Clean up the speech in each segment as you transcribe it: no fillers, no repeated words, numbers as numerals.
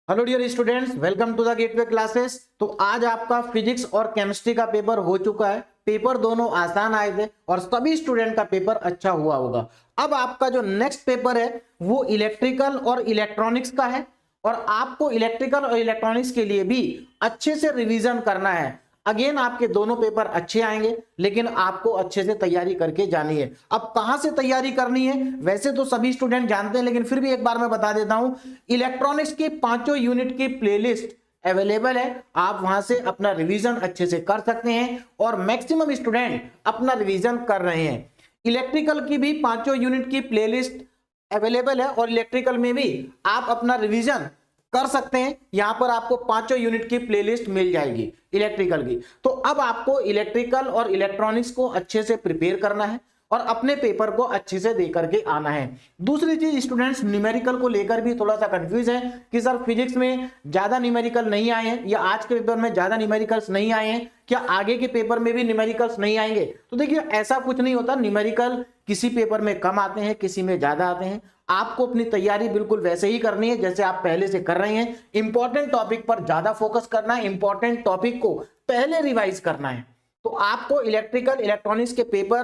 Hello dear students, welcome to the gateway classes. तो आज आपका फिजिक्स और केमिस्ट्री का पेपर हो चुका है। पेपर दोनों आसान आए थे और सभी स्टूडेंट का पेपर अच्छा हुआ होगा। अब आपका जो नेक्स्ट पेपर है वो इलेक्ट्रिकल और इलेक्ट्रॉनिक्स का है और आपको इलेक्ट्रिकल और इलेक्ट्रॉनिक्स के लिए भी अच्छे से रिवीजन करना है। अगेन आपके दोनों पेपर अच्छे आएंगे, लेकिन आपको अच्छे से तैयारी करके जानी है। अब कहां से तैयारी करनी है वैसे तो सभी स्टूडेंट जानते हैं, लेकिन फिर भी एक बार मैं बता देता हूं। इलेक्ट्रॉनिक्स की 5 यूनिट की प्लेलिस्ट अवेलेबल है, आप वहां से अपना रिवीजन अच्छे से कर सकते हैं और मैक्सिमम स्टूडेंट अपना रिवीजन कर रहे हैं। इलेक्ट्रिकल की भी 5 यूनिट की प्लेलिस्ट अवेलेबल है और इलेक्ट्रिकल में भी आप अपना रिवीजन कर सकते हैं। यहां पर आपको 5 यूनिट की प्लेलिस्ट मिल जाएगी इलेक्ट्रिकल की। तो अब आपको इलेक्ट्रिकल और इलेक्ट्रॉनिक्स को अच्छे से प्रिपेयर करना है और अपने पेपर को अच्छे से दे करके आना है। दूसरी चीज, स्टूडेंट्स न्यूमेरिकल को लेकर भी थोड़ा सा कंफ्यूज है कि सर फिजिक्स में ज्यादा न्यूमेरिकल नहीं आए हैं या आज के पेपर में ज्यादा न्यूमेरिकल्स नहीं आए हैं, क्या आगे के पेपर में भी न्यूमेरिकल्स नहीं आएंगे? तो देखिए, ऐसा कुछ नहीं होता। न्यूमेरिकल किसी पेपर में कम आते हैं, किसी में ज्यादा आते हैं। आपको अपनी तैयारी बिल्कुल वैसे ही करनी है जैसे आप पहले से कर रहे हैं। इंपॉर्टेंट टॉपिक पर ज्यादा फोकस करना है, इंपॉर्टेंट टॉपिक को पहले रिवाइज करना है। तो आपको इलेक्ट्रिकल इलेक्ट्रॉनिक्स के पेपर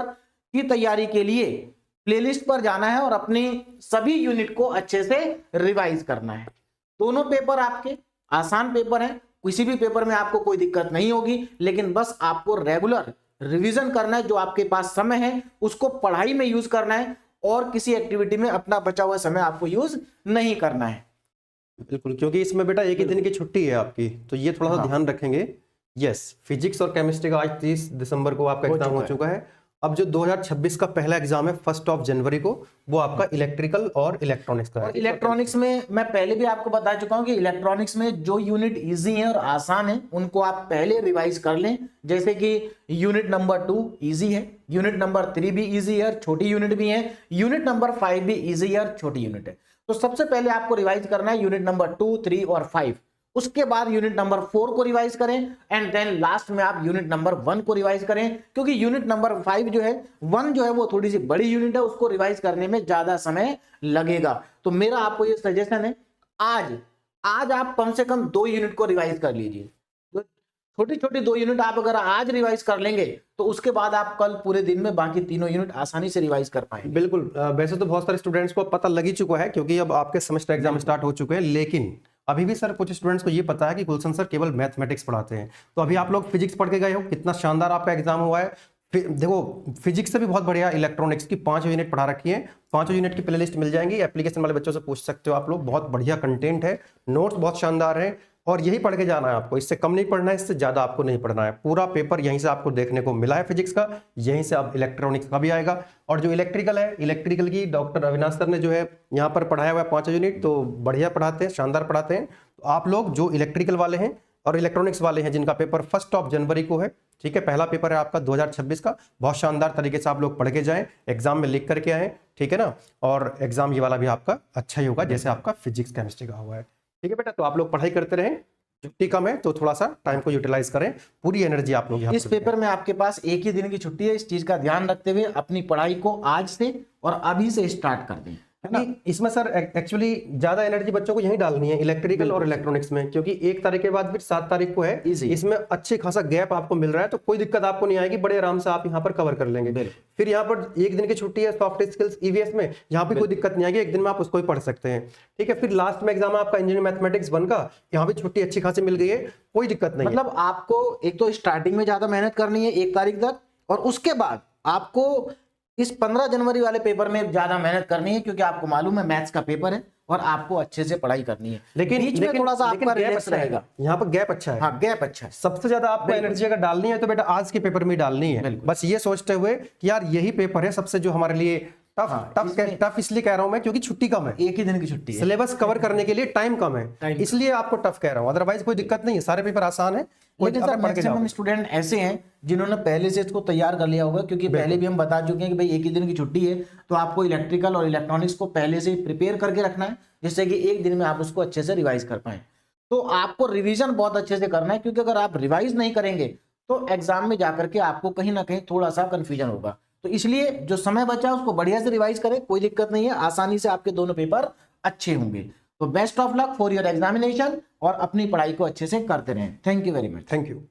की तैयारी के लिए प्लेलिस्ट पर जाना है और अपनी सभी यूनिट को अच्छे से रिवाइज करना है। दोनों पेपर आपके आसान पेपर हैं, किसी भी पेपर में आपको कोई दिक्कत नहीं होगी, लेकिन बस आपको रेगुलर रिवीजन करना है। जो आपके पास समय है उसको पढ़ाई में यूज करना है और किसी एक्टिविटी में अपना बचा हुआ समय आपको यूज नहीं करना है। बिल्कुल, क्योंकि इसमें बेटा एक ही दिन की छुट्टी है आपकी, तो ये थोड़ा सा ध्यान रखेंगे। यस, फिजिक्स और केमिस्ट्री का आज 30 दिसंबर को आपका एग्जाम हो चुका है। अब जो 2026 का पहला एग्जाम है 1 जनवरी को, वो आपका इलेक्ट्रिकल और इलेक्ट्रॉनिक्स का है। और इलेक्ट्रॉनिक्स में मैं पहले भी आपको बता चुका हूं कि इलेक्ट्रॉनिक्स में जो यूनिट इजी है और आसान है उनको आप पहले रिवाइज कर लें। जैसे कि यूनिट नंबर 2 इजी है, यूनिट नंबर 3 भी इजी है, छोटी यूनिट भी है, यूनिट नंबर 5 भी इजी है और छोटी यूनिट है। तो सबसे पहले आपको रिवाइज करना है यूनिट नंबर 2, 3 और 5। उसके बाद यूनिट नंबर 4 को रिवाइज करें एंड देन लास्ट में आप यूनिट नंबर 1 को रिवाइज करें, क्योंकि यूनिट नंबर 5 जो है 1 जो है वो थोड़ी सी बड़ी यूनिट है, उसको रिवाइज करने में ज्यादा समय लगेगा। तो मेरा आपको ये सजेशन है, आज आप कम से कम 2 यूनिट को रिवाइज कर लीजिए। तो छोटी छोटी 2 यूनिट आप अगर आज रिवाइज कर लेंगे तो उसके बाद आप कल पूरे दिन में बाकी तीनों यूनिट आसानी से रिवाइज कर पाएंगे। बिल्कुल, वैसे तो बहुत सारे स्टूडेंट्स को पता लग ही चुका है क्योंकि अब आपके सेमेस्टर एग्जाम स्टार्ट हो चुके हैं, लेकिन अभी भी सर कुछ स्टूडेंट्स को ये पता है कि गुलशन सर केवल मैथमेटिक्स पढ़ाते हैं। तो अभी आप लोग फिजिक्स पढ़ के गए हो, कितना शानदार आपका एग्जाम हुआ है। देखो, फिजिक्स से भी बहुत बढ़िया इलेक्ट्रॉनिक्स की 5 यूनिट पढ़ा रखी है। 5 यूनिट की प्लेलिस्ट मिल जाएंगी, एप्लीकेशन वाले बच्चों से पूछ सकते हो आप लोग। बहुत बढ़िया कंटेंट है, नोट्स बहुत शानदार है और यही पढ़ के जाना है आपको। इससे कम नहीं पढ़ना है, इससे ज्यादा आपको नहीं पढ़ना है। पूरा पेपर यहीं से आपको देखने को मिला है फिजिक्स का, यहीं से अब इलेक्ट्रॉनिक्स का भी आएगा। और जो इलेक्ट्रिकल है, इलेक्ट्रिकल की डॉक्टर अविनाश सर ने जो है यहाँ पर पढ़ाया हुआ है 5 यूनिट, तो बढ़िया पढ़ाते हैं, शानदार पढ़ाते हैं। तो आप लोग जो इलेक्ट्रिकल वाले हैं और इलेक्ट्रॉनिक्स वाले हैं जिनका पेपर 1 जनवरी को है, ठीक है, पहला पेपर है आपका 2026 का, बहुत शानदार तरीके से आप लोग पढ़ के जाएं, एग्जाम में लिख करके आए, ठीक है ना। और एग्जाम ये वाला भी आपका अच्छा ही होगा जैसे आपका फिजिक्स केमिस्ट्री का हुआ है, ठीक है बेटा। तो आप लोग पढ़ाई करते रहें, छुट्टी कम है तो थोड़ा सा टाइम को यूटिलाइज करें, पूरी एनर्जी आप लोग इस पेपर में आपके पास एक ही दिन की छुट्टी है। इस चीज का ध्यान रखते हुए अपनी पढ़ाई को आज से और अभी से स्टार्ट कर दें, है ना। इसमें सर एक्चुअली ज्यादा एनर्जी बच्चों को यही डालनी है इलेक्ट्रिकल और इलेक्ट्रॉनिक्स में, क्योंकि 1 तारीख के बाद फिर 7 तारीख को है। इसमें अच्छे खासा गैप आपको मिल रहा है, तो कोई दिक्कत आपको नहीं आएगी, बड़े आराम से आप यहाँ पर कवर कर लेंगे। फिर यहाँ पर एक दिन की छुट्टी है सॉफ्ट स्किल्स ईवीएस में, यहाँ पे कोई दिक्कत नहीं आएगी, एक दिन में आप उसको ही पढ़ सकते हैं, ठीक है। फिर लास्ट में एग्जाम है आपका इंजीनियरिंग मैथमेटिक्स 1 का, यहाँ भी छुट्टी अच्छी खासी मिल गई है, कोई दिक्कत नहीं। मतलब आपको एक तो स्टार्टिंग में ज्यादा मेहनत करनी है 1 तारीख तक, और उसके बाद आपको इस 15 जनवरी वाले पेपर में ज्यादा मेहनत करनी है, क्योंकि आपको मालूम है मैथ्स का पेपर है और आपको अच्छे से पढ़ाई करनी है। लेकिन थोड़ा सा आपका रिलैक्स रहेगा, यहाँ पर गैप अच्छा है। हाँ, गैप अच्छा है। सबसे ज्यादा आपको एनर्जी अगर डालनी है तो बेटा आज के पेपर में डालनी है, बस ये सोचते हुए कि यार यही पेपर है सबसे जो हमारे लिए टफ इसलिए कह रहा हूं मैं क्योंकि छुट्टी कम है, एक ही दिन की छुट्टी है, सिलेबस कवर करने के लिए टाइम कम है, इसलिए आपको टफ कह रहा हूं। अदरवाइज कोई दिक्कत नहीं है, सारे पेपर आसान है। लेकिन सर मैक्सिमम स्टूडेंट ऐसे हैं जिन्होंने पहले से इसको तैयार कर लिया होगा, क्योंकि पहले भी हम बता चुके हैं कि भाई एक ही दिन की छुट्टी है, तो आपको इलेक्ट्रिकल और इलेक्ट्रॉनिक्स को पहले से प्रिपेयर करके रखना है, जिससे कि एक दिन में आप उसको अच्छे से रिवाइज कर पाए। तो आपको रिवीजन बहुत अच्छे से करना है, क्योंकि अगर आप रिवाइज नहीं करेंगे तो एग्जाम में जाकर के आपको कहीं ना कहीं थोड़ा सा कंफ्यूजन होगा। तो इसलिए जो समय बचा है उसको बढ़िया से रिवाइज करें, कोई दिक्कत नहीं है, आसानी से आपके दोनों पेपर अच्छे होंगे। तो best of luck for your examination और अपनी पढ़ाई को अच्छे से करते रहें। Thank you very much. Thank you.